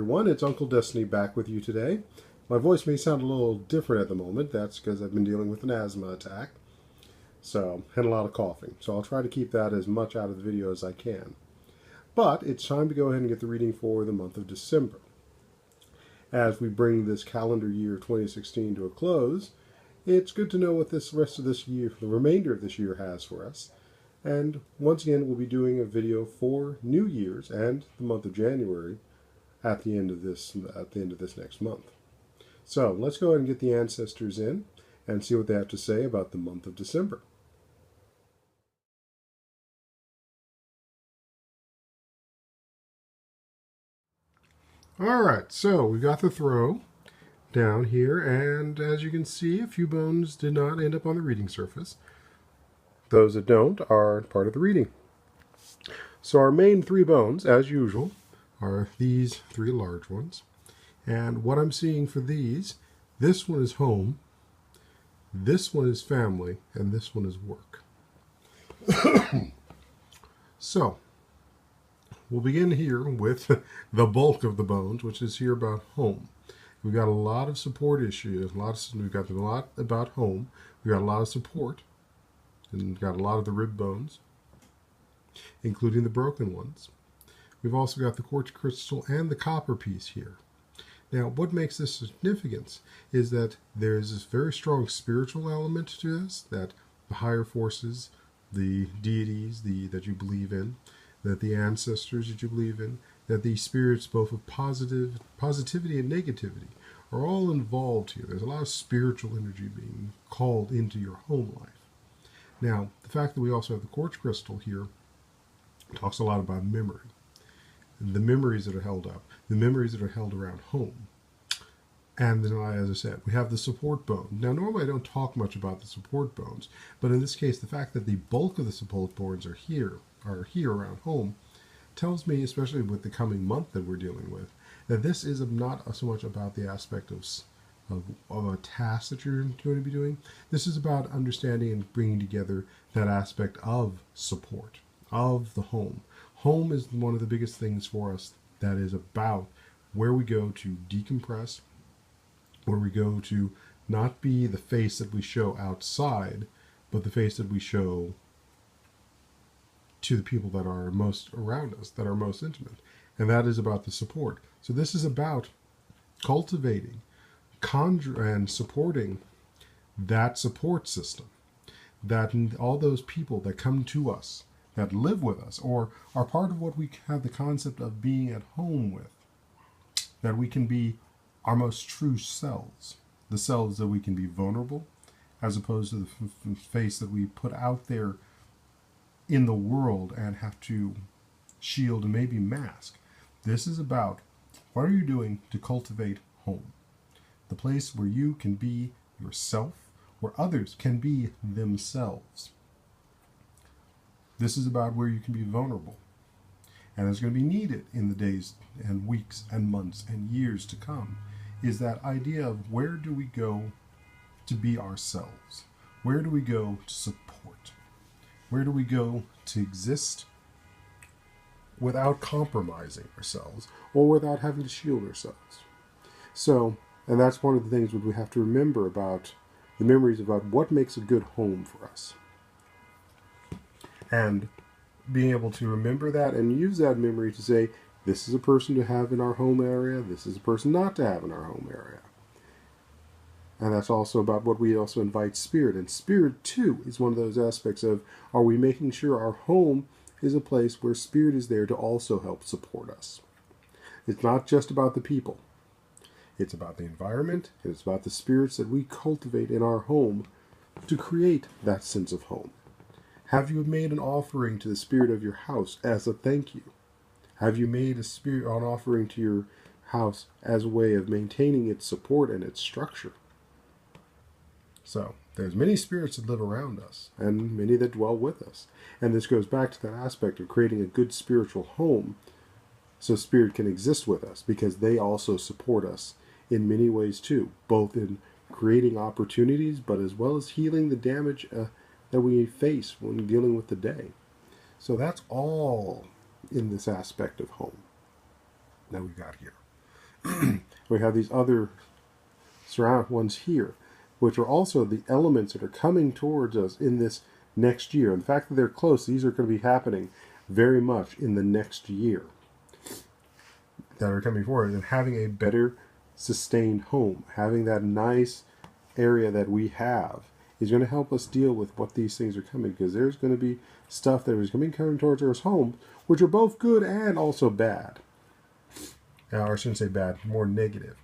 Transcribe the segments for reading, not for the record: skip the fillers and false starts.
everyone, it's unkleDestiny back with you today. My voice may sound a little different at the moment. That's because I've been dealing with an asthma attack. So, had a lot of coughing. So I'll try to keep that as much out of the video as I can. But it's time to go ahead and get the reading for the month of December. As we bring this calendar year 2016 to a close, it's good to know what this rest of this year, the remainder of this year has for us. And once again, we'll be doing a video for New Year's and the month of January at the end of this next month. So let's go ahead and get the ancestors in and see what they have to say about the month of December. All right, so we got the throw down here, and as you can see, a few bones did not end up on the reading surface. Those that don't are part of the reading. So our main three bones, as usual, are these three large ones. And what I'm seeing for these, this one is home, this one is family, and this one is work. So, we'll begin here with the bulk of the bones, which is here about home. We've got a lot of support issues. We've got a lot about home. We've got a lot of support. And we've got a lot of the rib bones, including the broken ones. We've also got the quartz crystal and the copper piece here. Now, what makes this significant is that there's this very strong spiritual element to this, that the higher forces, the deities that you believe in, that the ancestors that you believe in, that these spirits, both of positivity and negativity, are all involved here. There's a lot of spiritual energy being called into your home life. Now, the fact that we also have the quartz crystal here talks a lot about memory. The memories that are held up, the memories that are held around home. And then, as I said, we have the support bone. Now, normally I don't talk much about the support bones, but in this case, the fact that the bulk of the support bones are here around home, tells me, especially with the coming month that we're dealing with, that this is not so much about the aspect of a task that you're going to be doing. This is about understanding and bringing together that aspect of support, of the home. Home is one of the biggest things for us that is about where we go to decompress, where we go to not be the face that we show outside, but the face that we show to the people that are most around us, that are most intimate. And that is about the support. So this is about cultivating, and supporting that support system, that all those people that come to us, that live with us, or are part of what we have the concept of being at home with, that we can be our most true selves, the selves that we can be vulnerable, as opposed to the face that we put out there in the world and have to shield and maybe mask. This is about what are you doing to cultivate home, the place where you can be yourself, where others can be themselves. This is about where you can be vulnerable. And it's going to be needed in the days and weeks and months and years to come, is that idea of where do we go to be ourselves? Where do we go to support? Where do we go to exist without compromising ourselves or without having to shield ourselves? So, and that's one of the things that we have to remember about the memories about what makes a good home for us. And being able to remember that and use that memory to say, this is a person to have in our home area, this is a person not to have in our home area. And that's also about what we also invite spirit. And spirit, too, is one of those aspects of, are we making sure our home is a place where spirit is there to also help support us? It's not just about the people. It's about the environment, and it's about the spirits that we cultivate in our home to create that sense of home. Have you made an offering to the spirit of your house as a thank you? Have you made an offering to your house as a way of maintaining its support and its structure? So, there's many spirits that live around us, and many that dwell with us. And this goes back to that aspect of creating a good spiritual home, so spirit can exist with us, because they also support us in many ways too, both in creating opportunities, but as well as healing the damage that we face when dealing with the day. So that's all in this aspect of home that we got here. We have these other surround ones here, which are also the elements that are coming towards us in this next year. And the fact that they're close, these are going to be happening very much in the next year that are coming forward. And having a better sustained home, having that nice area that we have, is going to help us deal with what these things are coming, because there's going to be stuff that is coming towards our home, which are both good and also bad. Or I shouldn't say bad, more negative.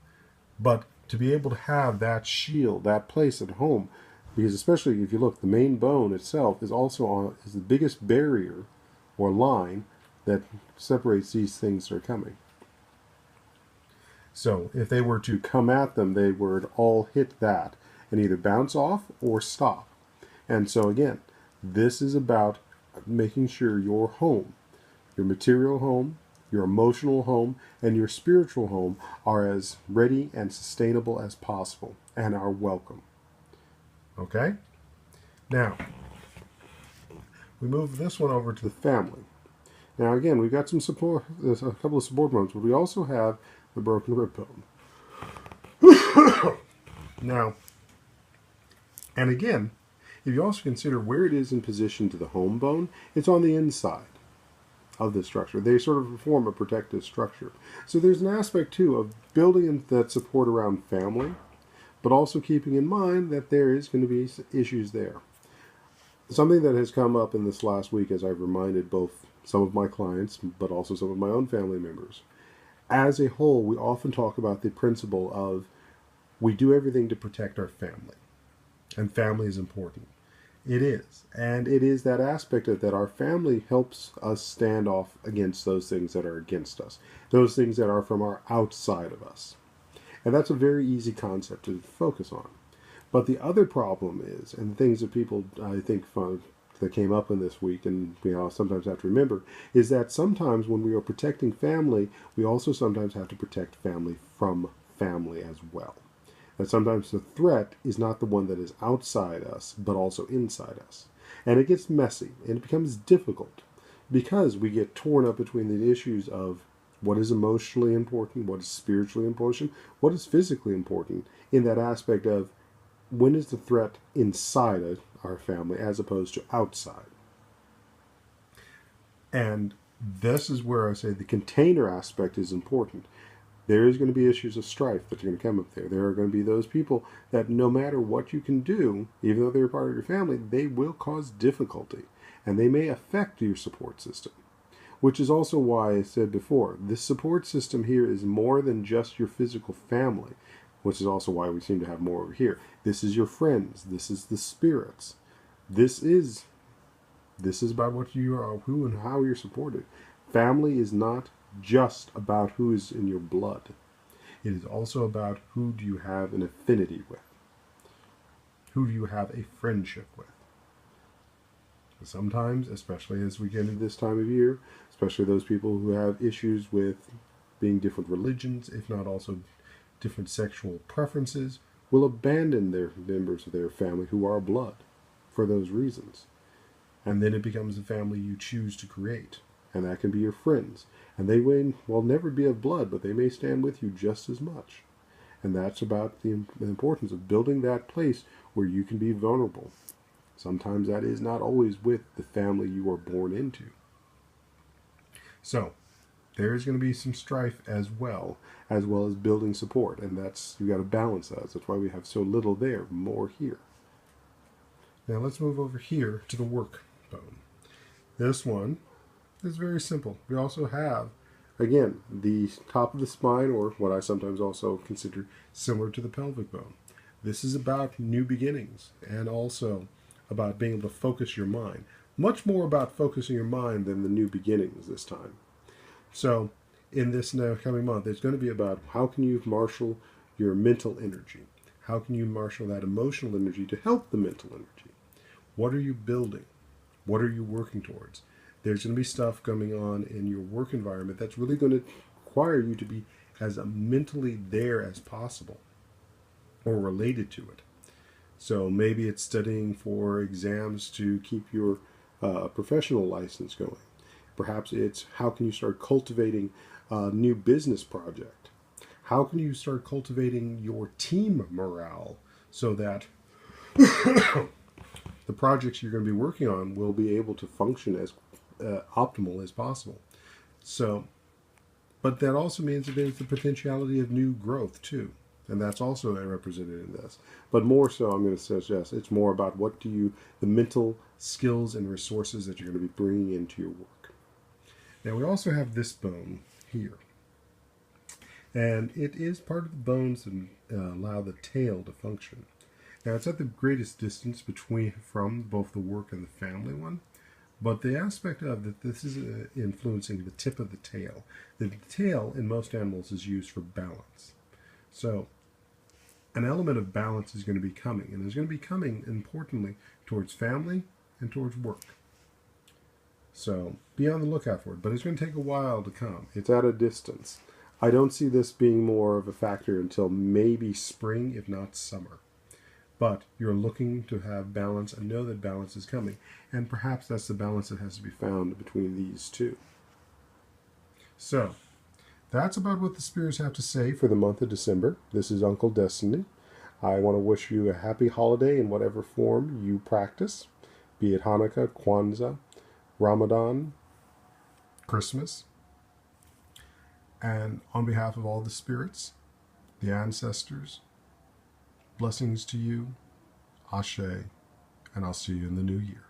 But to be able to have that shield, that place at home, because especially if you look, the main bone itself is also is the biggest barrier or line that separates these things that are coming. So if they were to come at them, they would all hit that and either bounce off or stop. And so again, this is about making sure your home, your material home, your emotional home, and your spiritual home are as ready and sustainable as possible and are welcome. Okay? Now, we move this one over to the family. Now again, we've got some support, a couple of support bones, but we also have the broken rib bone. Now, and again, if you also consider where it is in position to the home bone, it's on the inside of the structure. They sort of form a protective structure. So there's an aspect too of building that support around family, but also keeping in mind that there is going to be issues there. Something that has come up in this last week, as I've reminded both some of my clients, but also some of my own family members. As a whole, we often talk about the principle of we do everything to protect our family. And family is important. It is. And it is that aspect of that our family helps us stand off against those things that are against us. Those things that are from our outside of us. And that's a very easy concept to focus on. But the other problem is, and the things that people, I think, that came up in this week, and we all sometimes have to remember, is that sometimes when we are protecting family, we also sometimes have to protect family from family as well. That sometimes the threat is not the one that is outside us, but also inside us. And it gets messy, and it becomes difficult, because we get torn up between the issues of what is emotionally important, what is spiritually important, what is physically important, in that aspect of when is the threat inside of our family as opposed to outside. And this is where I say the container aspect is important. There is going to be issues of strife that are going to come up there. There are going to be those people that no matter what you can do, even though they're part of your family, they will cause difficulty. And they may affect your support system. Which is also why I said before, this support system here is more than just your physical family. Which is also why we seem to have more over here. This is your friends. This is the spirits. This is about what you are, who and how you're supported. Family is not just about who is in your blood. It is also about who do you have an affinity with. Who do you have a friendship with. Sometimes, especially as we get into this time of year, especially those people who have issues with being different religions, if not also different sexual preferences, will abandon their members of their family who are blood for those reasons. And then it becomes the family you choose to create. And that can be your friends. And they will never be of blood, but they may stand with you just as much. And that's about the importance of building that place where you can be vulnerable. Sometimes that is not always with the family you are born into. So, there's going to be some strife as well as building support. And you've got to balance that. That's why we have so little there, more here. Now let's move over here to the work bone. This one is very simple. We also have, again, the top of the spine, or what I sometimes also consider similar to the pelvic bone. This is about new beginnings and also about being able to focus your mind. Much more about focusing your mind than the new beginnings this time. So, in this now coming month, it's going to be about how can you marshal your mental energy? How can you marshal that emotional energy to help the mental energy? What are you building? What are you working towards? There's going to be stuff coming on in your work environment that's really going to require you to be as mentally there as possible or related to it. So maybe it's studying for exams to keep your professional license going. Perhaps it's how can you start cultivating a new business project? How can you start cultivating your team morale so that the projects you're going to be working on will be able to function as optimal as possible? So, but that also means that there's the potentiality of new growth too. And that's also represented in this. But more so, I'm going to suggest it's more about the mental skills and resources that you're going to be bringing into your work. Now, we also have this bone here. And it is part of the bones that allow the tail to function. Now, it's at the greatest distance from both the work and the family one. But the aspect of that this is influencing the tip of the tail. The tail in most animals is used for balance. So an element of balance is going to be coming, and it's going to be coming importantly towards family and towards work. So be on the lookout for it, but it's going to take a while to come. It's at a distance. I don't see this being more of a factor until maybe spring, if not summer. But you're looking to have balance and know that balance is coming. And perhaps that's the balance that has to be found between these two. So that's about what the spirits have to say for the month of December. This is unkleDestiny. I want to wish you a happy holiday in whatever form you practice, be it Hanukkah, Kwanzaa, Ramadan, Christmas. And on behalf of all the spirits, the ancestors, blessings to you, Ashe, and I'll see you in the new year.